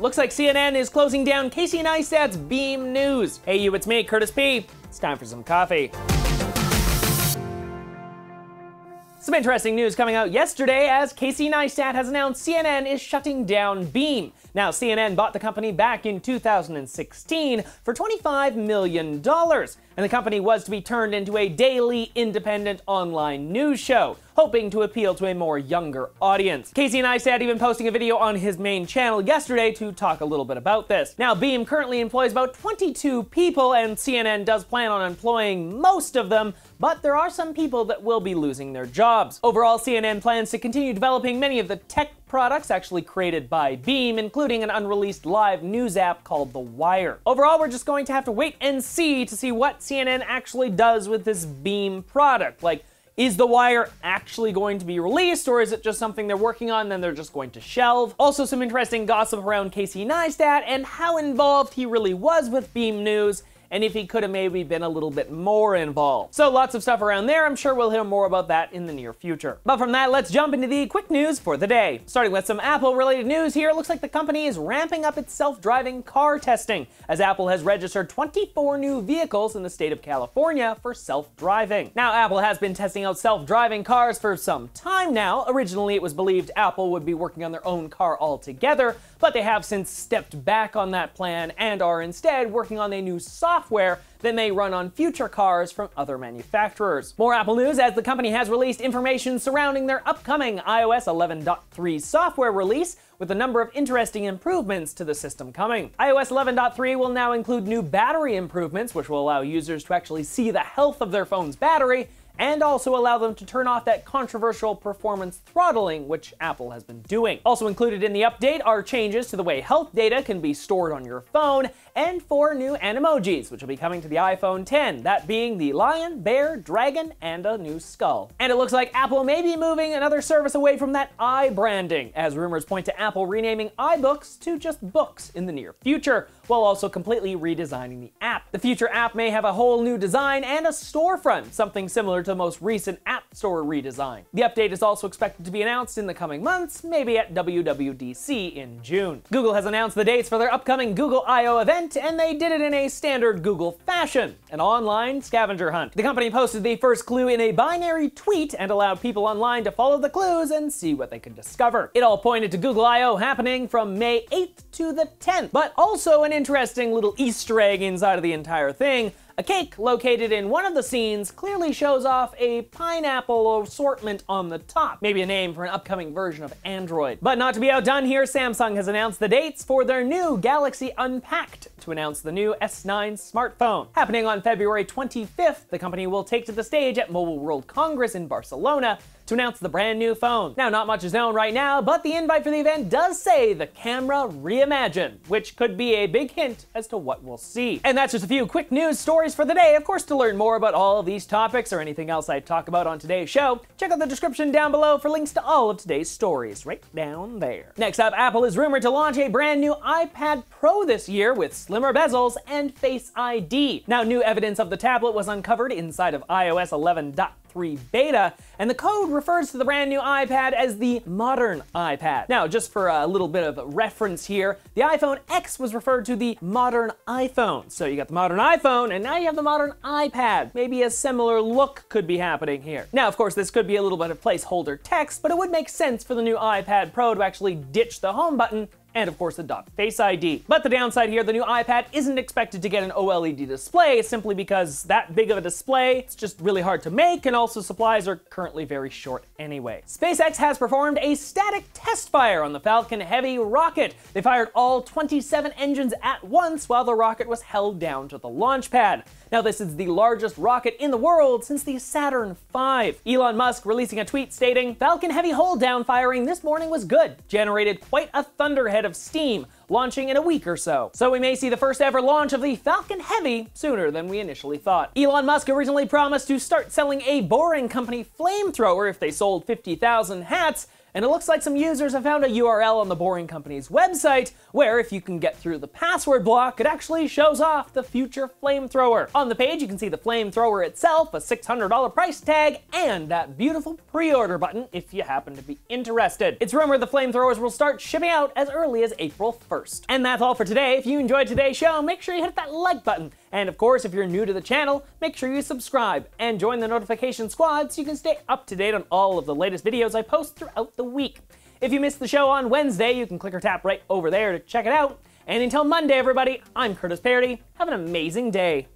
Looks like CNN is closing down Casey Neistat's Beme News. Hey you, it's me, Curtis P. It's time for some coffee. Some interesting news coming out yesterday as Casey Neistat has announced CNN is shutting down Beme. Now, CNN bought the company back in 2016 for $25 million, and the company was to be turned into a daily independent online news show, hoping to appeal to a more younger audience. Casey Neistat even posting a video on his main channel yesterday to talk a little bit about this. Now, Beme currently employs about 22 people, and CNN does plan on employing most of them, but there are some people that will be losing their jobs. Overall, CNN plans to continue developing many of the tech products actually created by Beme, including an unreleased live news app called The Wire. Overall, we're just going to have to wait and see to see what CNN actually does with this Beme product. Like, is The Wire actually going to be released, or is it just something they're working on and then they're just going to shelve? Also, some interesting gossip around Casey Neistat and how involved he really was with Beme News, and if he could have maybe been a little bit more involved. So lots of stuff around there. I'm sure we'll hear more about that in the near future. But from that, let's jump into the quick news for the day. Starting with some Apple-related news here, it looks like the company is ramping up its self-driving car testing, as Apple has registered 24 new vehicles in the state of California for self-driving. Now, Apple has been testing out self-driving cars for some time now. Originally, it was believed Apple would be working on their own car altogether, but they have since stepped back on that plan and are instead working on a new software that may run on future cars from other manufacturers. More Apple news as the company has released information surrounding their upcoming iOS 11.3 software release, with a number of interesting improvements to the system coming. iOS 11.3 will now include new battery improvements, which will allow users to actually see the health of their phone's battery, and also allow them to turn off that controversial performance throttling, which Apple has been doing. Also included in the update are changes to the way health data can be stored on your phone, and 4 new animojis, which will be coming to the iPhone X, that being the lion, bear, dragon, and a new skull. And it looks like Apple may be moving another service away from that branding, as rumors point to Apple renaming iBooks to just Books in the near future, while also completely redesigning the app. The future app may have a whole new design and a storefront, something similar to the most recent App Store redesign. The update is also expected to be announced in the coming months, maybe at WWDC in June. Google has announced the dates for their upcoming Google I/O event, and they did it in a standard Google fashion, an online scavenger hunt. The company posted the first clue in a binary tweet and allowed people online to follow the clues and see what they could discover. It all pointed to Google I/O happening from May 8th to the 10th, but also an interesting little Easter egg inside of the entire thing. A cake located in one of the scenes clearly shows off a pineapple assortment on the top, maybe a name for an upcoming version of Android. But not to be outdone here, Samsung has announced the dates for their new Galaxy Unpacked to announce the new S9 smartphone. Happening on February 25th, the company will take to the stage at Mobile World Congress in Barcelona to announce the brand new phone. Now, not much is known right now, but the invite for the event does say the camera reimagined, which could be a big hint as to what we'll see. And that's just a few quick news stories for the day. Of course, to learn more about all of these topics or anything else I talk about on today's show, check out the description down below for links to all of today's stories, right down there. Next up, Apple is rumored to launch a brand new iPad Pro this year with slimmer bezels and Face ID. Now, new evidence of the tablet was uncovered inside of iOS 11.3 beta, and the code refers to the brand new iPad as the modern iPad. Now, just for a little bit of reference here, the iPhone X was referred to the modern iPhone. So you got the modern iPhone, and now you have the modern iPad. Maybe a similar look could be happening here. Now, of course, this could be a little bit of placeholder text, but it would make sense for the new iPad Pro to actually ditch the home button and of course adopt Face ID. But the downside here, the new iPad isn't expected to get an OLED display simply because that big of a display, it's just really hard to make, and also supplies are currently very short anyway. SpaceX has performed a static test fire on the Falcon Heavy rocket. They fired all 27 engines at once while the rocket was held down to the launch pad. Now, this is the largest rocket in the world since the Saturn V. Elon Musk releasing a tweet stating, "Falcon Heavy hold down firing this morning was good. Generated quite a thunderhead of steam, launching in a week or so. So we may see the first ever launch of the Falcon Heavy sooner than we initially thought." Elon Musk originally promised to start selling a Boring Company flamethrower if they sold 50,000 hats, And it looks like some users have found a URL on the Boring Company's website where, if you can get through the password block, it actually shows off the future Flamethrower. On the page, you can see the Flamethrower itself, a $600 price tag, and that beautiful pre-order button if you happen to be interested. It's rumored the Flamethrowers will start shipping out as early as April 1st. And that's all for today. If you enjoyed today's show, make sure you hit that like button. And of course, if you're new to the channel, make sure you subscribe and join the notification squad so you can stay up to date on all of the latest videos I post throughout the week. If you missed the show on Wednesday, you can click or tap right over there to check it out. And until Monday, everybody, I'm Curtis Paradis. Have an amazing day.